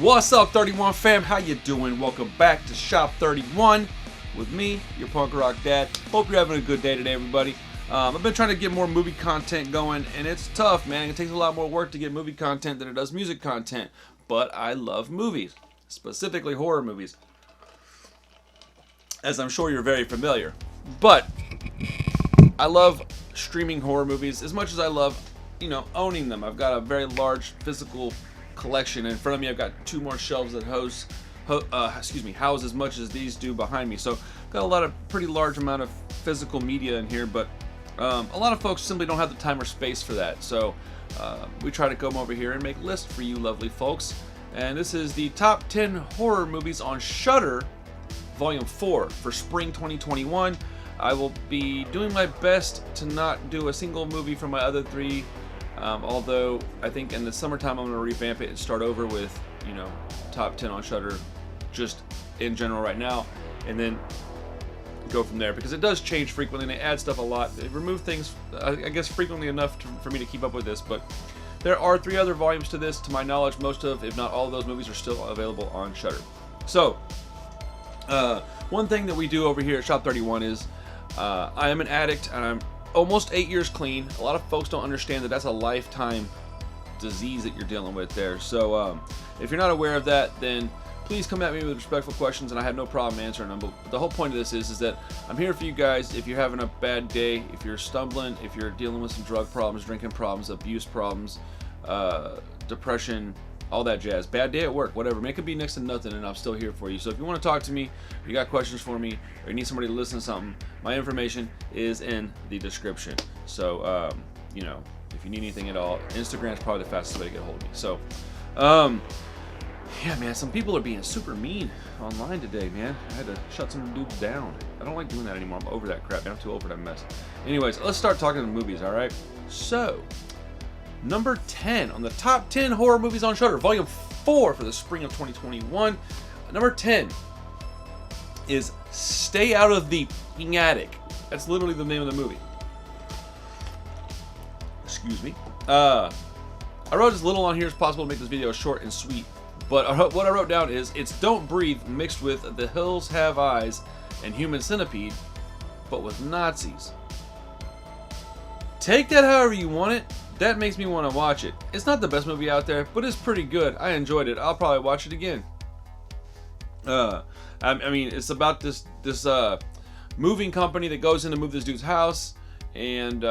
What's up, 31 fam? How you doing? Welcome back to Shop 31 with me, your punk rock dad. Hope you're having a good day today, everybody. I've been trying to get more movie content going, and it's tough, man. It takes a lot more work to get movie content than it does music content. But I love movies, specifically horror movies, as I'm sure you're very familiar. But I love streaming horror movies as much as I love, owning them. I've got a very large physical collection in front of me. I've got two more shelves that house as much as these do behind me. So I've got a lot of pretty large amount of physical media in here, but a lot of folks simply don't have the time or space for that. So we try to come over here and make lists for you lovely folks. And this is the top 10 horror movies on Shudder, Volume 4 for Spring 2021. I will be doing my best to not do a single movie from my other three. Although I think in the summertime I'm going to revamp it and start over with, top 10 on Shudder just in general right now, and then go from there, because it does change frequently and they add stuff a lot. They remove things, I guess, frequently enough for me to keep up with this, but there are 3 other volumes to this. To my knowledge, most of, if not all of those movies are still available on Shudder. So, one thing that we do over here at Shop 31 is, I am an addict and I'm almost 8 years clean. A lot of folks don't understand that that's a lifetime disease that you're dealing with there. So if you're not aware of that, then please come at me with respectful questions and I have no problem answering them. But the whole point of this is that I'm here for you guys. If you're having a bad day, if you're stumbling, if you're dealing with some drug problems, drinking problems, abuse problems, depression, all that jazz, bad day at work, whatever, man, it could be next to nothing, and I'm still here for you. So if you want to talk to me, you got questions for me, or you need somebody to listen to something, my information is in the description. So if you need anything at all, Instagram's probably the fastest way to get a hold of me. So yeah, man, some people are being super mean online today, man. I had to shut some dudes down. I don't like doing that anymore. I'm over that crap, man. I'm too old for that mess. Anyways, let's start talking to movies, all right? So number 10 on the top 10 horror movies on Shudder, Volume 4 for the spring of 2021. Number 10 is Stay Out of the Attic. That's literally the name of the movie. Excuse me. I wrote as little on here as possible to make this video short and sweet. But what I wrote down is, it's Don't Breathe mixed with The Hills Have Eyes and Human Centipede, but with Nazis. Take that however you want it. That makes me want to watch it. It's not the best movie out there, but it's pretty good. I enjoyed it. I'll probably watch it again. I mean, it's about this moving company that goes in to move this dude's house, and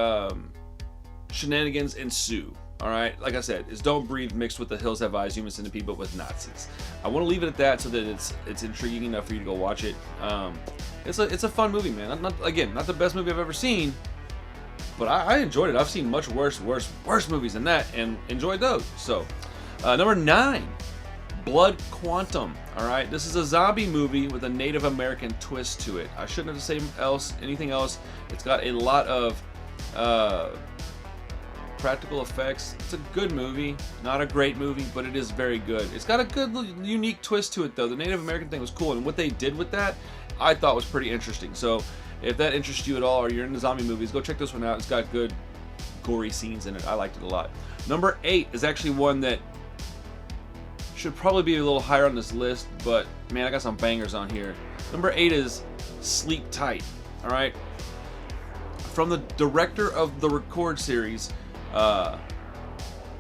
shenanigans ensue. All right, like I said, it's Don't Breathe mixed with The Hills Have Eyes, Human Centipede, but with Nazis. I want to leave it at that so that it's intriguing enough for you to go watch it. It's a fun movie, man. Not the best movie I've ever seen, but I enjoyed it. I've seen much worse movies than that and enjoyed those. So, number 9, Blood Quantum. All right, this is a zombie movie with a Native American twist to it. I shouldn't have to say anything else. It's got a lot of practical effects. It's a good movie, not a great movie, but it is very good. It's got a good, unique twist to it, though. The Native American thing was cool, and what they did with that, I thought was pretty interesting. So if that interests you at all, or you're into zombie movies, go check this one out. It's got good, gory scenes in it. I liked it a lot. Number 8 is actually one that should probably be a little higher on this list, but man, I got some bangers on here. Number 8 is Sleep Tight. All right, from the director of the Record series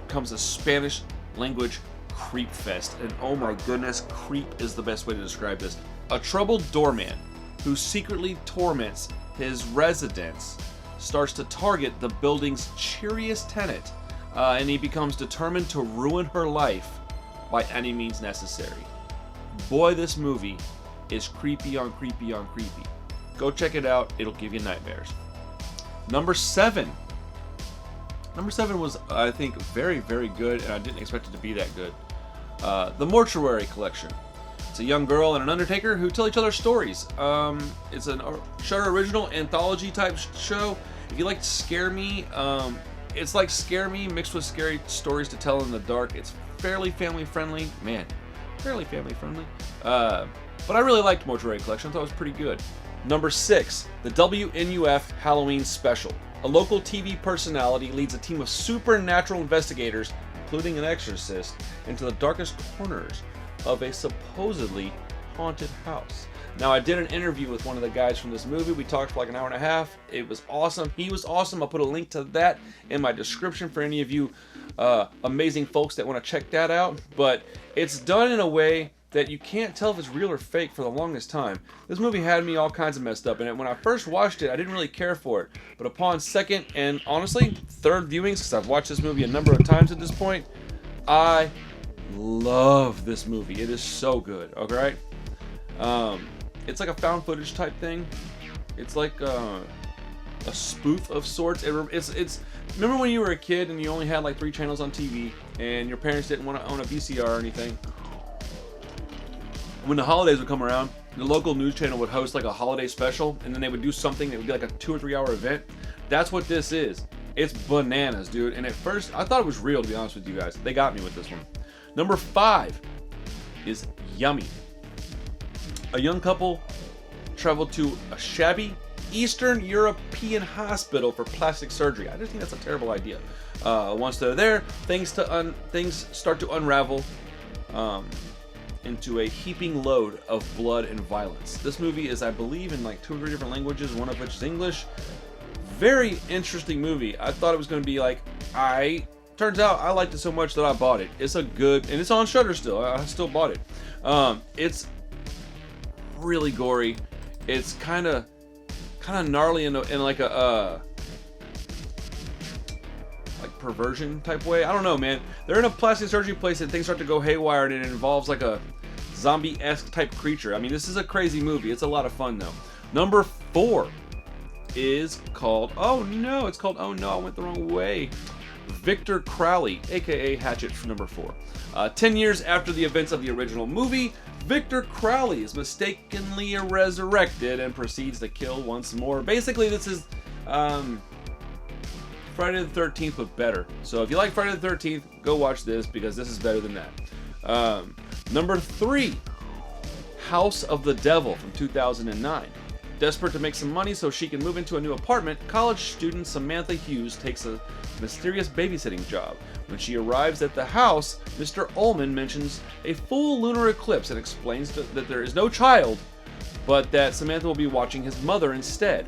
comes a Spanish language creep fest, and oh my goodness, creep is the best way to describe this. A troubled doorman who secretly torments his residents starts to target the building's cheeriest tenant, and he becomes determined to ruin her life by any means necessary. Boy, this movie is creepy on creepy on creepy. Go check it out. It'll give you nightmares. Number 7 was, I think, very, very good, and I didn't expect it to be that good. The Mortuary Collection. It's a young girl and an undertaker who tell each other stories. It's a Shudder original anthology type show. If you like Scare Me, it's like Scare Me mixed with scary stories to tell in the dark. It's fairly family friendly. Man, fairly family friendly. But I really liked Mortuary Collection. I thought it was pretty good. Number 6, the WNUF Halloween Special. A local TV personality leads a team of supernatural investigators including an exorcist, into the darkest corners of a supposedly haunted house. Now, I did an interview with one of the guys from this movie. We talked for like an hour and a half. It was awesome. He was awesome. I'll put a link to that in my description for any of you amazing folks that want to check that out. But it's done in a way that you can't tell if it's real or fake for the longest time. This movie had me all kinds of messed up in it. When I first watched it, I didn't really care for it. But upon second and honestly third viewings, because I've watched this movie a number of times at this point, I love this movie. It is so good. Okay, it's like a found footage type thing. It's like a spoof of sorts. It's remember when you were a kid and you only had like 3 channels on TV and your parents didn't want to own a VCR or anything? When the holidays would come around, the local news channel would host like a holiday special, and then they would do something that would be like a 2 or 3 hour event. That's what this is. It's bananas, dude. And at first, I thought it was real, to be honest with you guys. They got me with this one. Number 5 is Yummy. A young couple traveled to a shabby Eastern European hospital for plastic surgery. I just think that's a terrible idea. Once they're there, things start to unravel into a heaping load of blood and violence. This movie is, I believe, in like 2 or 3 different languages, one of which is English. Very interesting movie. I thought it was going to be like, turns out I liked it so much that I bought it. It's a good, and it's on Shudder still. I still bought it. It's really gory. It's kind of gnarly in like a like perversion type way. I don't know, man. They're in a plastic surgery place and things start to go haywire, and it involves like a zombie-esque type creature. I mean, this is a crazy movie. It's a lot of fun though. Number 4 is called, oh no, it's called, oh no, I went the wrong way. Victor Crowley, aka Hatchet, for number 4. 10 years after the events of the original movie, Victor Crowley is mistakenly resurrected and proceeds to kill once more. Basically, this is Friday the 13th, but better. So if you like Friday the 13th, go watch this, because this is better than that. Number 3, House of the Devil from 2009. Desperate to make some money so she can move into a new apartment, college student Samantha Hughes takes a mysterious babysitting job. When she arrives at the house, Mr. Ullman mentions a full lunar eclipse and explains that there is no child, but that Samantha will be watching his mother instead.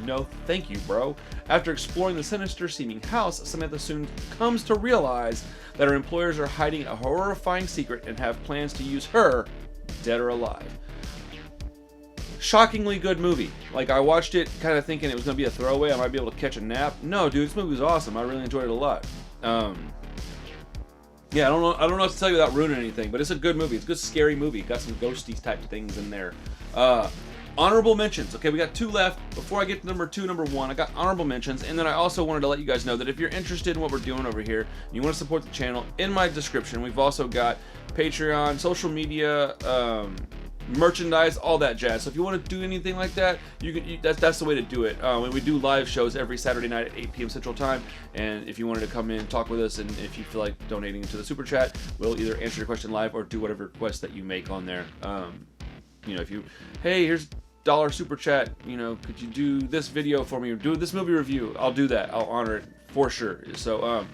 No thank you, bro. After exploring the sinister-seeming house, Samantha soon comes to realize that her employers are hiding a horrifying secret and have plans to use her, dead or alive. Shockingly good movie. Like, I watched it kind of thinking it was going to be a throwaway. I might be able to catch a nap. No, dude, this movie was awesome. I really enjoyed it a lot. Yeah, I don't know what to tell you without ruining anything, but it's a good movie. It's a good scary movie. Got some ghosty type things in there. Honorable mentions. Okay, we got 2 left. Before I get to number 2, number 1, I got honorable mentions, and then I also wanted to let you guys know that if you're interested in what we're doing over here, and you want to support the channel, in my description, we've also got Patreon, social media, merchandise, all that jazz. So if you want to do anything like that, that's the way to do it. We do live shows every Saturday night at 8 p.m. Central Time, and if you wanted to come in, talk with us, and if you feel like donating to the super chat, we'll either answer your question live or do whatever request that you make on there. You know, if you, hey, here's $1 super chat, you know, could you do this video for me or do this movie review? I'll do that. I'll honor it for sure. So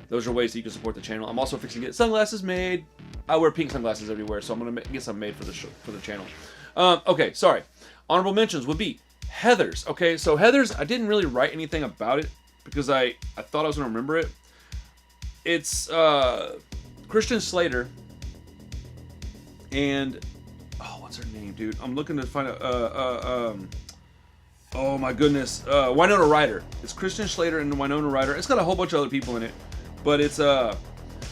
those are ways that you can support the channel. I'm also fixing to get sunglasses made. I wear pink sunglasses everywhere, so I'm gonna get some made for the channel. Okay, sorry. Honorable mentions would be Heathers. Okay, so Heathers, I didn't really write anything about it because I thought I was gonna remember it. It's Christian Slater and what's her name, dude? I'm looking to find a oh my goodness, Winona Ryder. It's Christian Slater and Winona Ryder. It's got a whole bunch of other people in it, but it's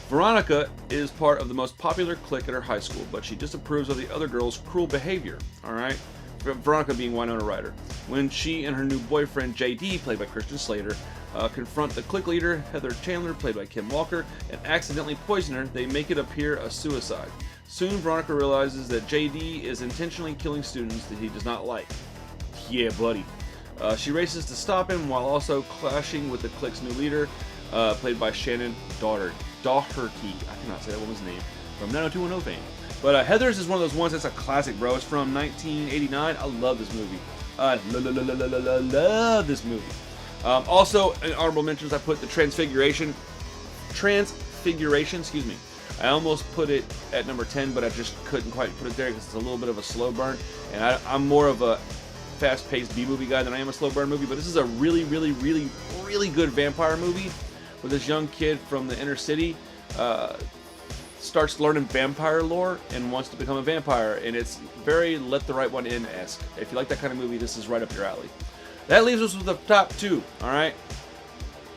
Veronica is part of the most popular clique at her high school, but she disapproves of the other girls' cruel behavior, alright? Veronica being Winona Ryder. When she and her new boyfriend, JD, played by Christian Slater, confront the clique leader, Heather Chandler, played by Kim Walker, and accidentally poison her, they make it appear a suicide. Soon, Veronica realizes that JD is intentionally killing students that he does not like. Yeah, buddy. She races to stop him while also clashing with the clique's new leader, played by Shannon Doherty. I cannot say that woman's name. From 90210 fame. But Heathers is one of those ones that's a classic, bro. It's from 1989. I love this movie. I love this movie. Also, in honorable mentions, I put the Transfiguration Transfiguration, excuse me. I almost put it at number 10, but I just couldn't quite put it there because it's a little bit of a slow burn. And I'm more of a fast-paced B-movie guy than I am a slow burn movie, but this is a really, really, really, really good vampire movie where this young kid from the inner city starts learning vampire lore and wants to become a vampire, and it's very Let the Right One In-esque. If you like that kind of movie, this is right up your alley. That leaves us with the top 2, alright?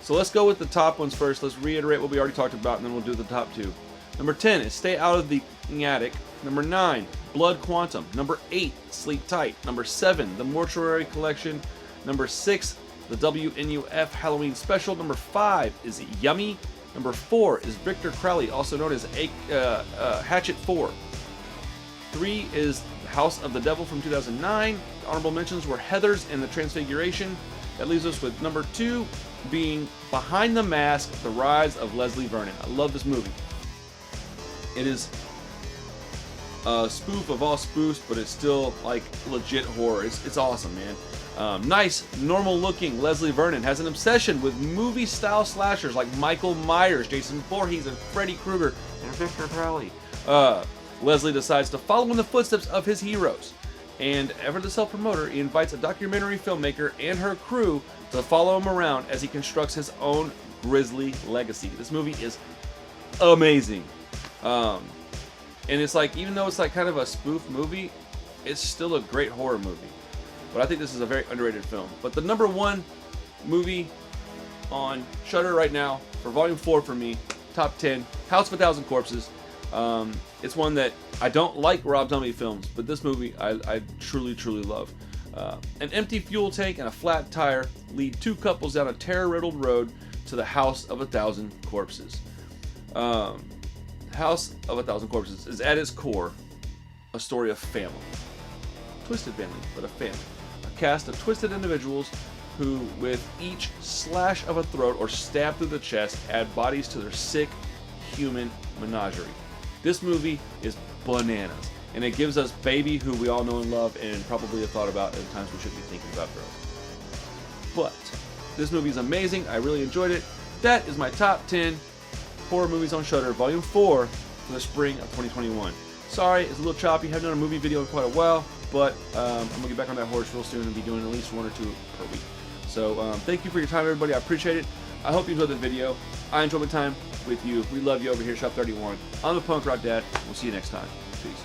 So let's go with the top ones first. Let's reiterate what we already talked about, and then we'll do the top 2. Number 10 is Stay Out of the Attic. Number 9, Blood Quantum. Number 8, Sleep Tight. Number 7, The Mortuary Collection. Number 6, the WNUF Halloween Special. Number 5 is Yummy. Number 4 is Victor Crowley, also known as Hatchet 4. 3 is House of the Devil from 2009. Honorable mentions were Heathers and the Transfiguration. That leaves us with number 2 being Behind the Mask, The Rise of Leslie Vernon. I love this movie. It is a spoof of all spoofs, but it's still like legit horror. It's awesome, man. Nice, normal-looking Leslie Vernon has an obsession with movie-style slashers like Michael Myers, Jason Voorhees, and Freddy Krueger, and Victor Crowley. Leslie decides to follow in the footsteps of his heroes, and ever the self-promoter, he invites a documentary filmmaker and her crew to follow him around as he constructs his own grisly legacy. This movie is amazing. And it's like, even though it's like kind of a spoof movie, it's still a great horror movie. But I think this is a very underrated film. But the number 1 movie on Shudder right now for Volume 4 for me, top 10, House of a Thousand Corpses. It's one that I don't like Rob Zombie films, but this movie I truly, truly love. An empty fuel tank and a flat tire lead 2 couples down a terror-riddled road to the House of a Thousand Corpses. House of a Thousand Corpses is at its core a story of family. Twisted family, but a family. A cast of twisted individuals who, with each slash of a throat or stab through the chest, add bodies to their sick human menagerie. This movie is bananas, and it gives us Baby, who we all know and love and probably have thought about at times we should be thinking about growth. But this movie is amazing. I really enjoyed it. That is my top 10 horror movies on Shudder, Volume 4 for the spring of 2021. Sorry, it's a little choppy. Haven't done a movie video in quite a while, but I'm going to get back on that horse real soon and be doing at least 1 or 2 per week. So thank you for your time, everybody. I appreciate it. I hope you enjoyed the video. I enjoyed my time with you. We love you over here, Shop 31. I'm the Punk Rock Dad. We'll see you next time. Peace.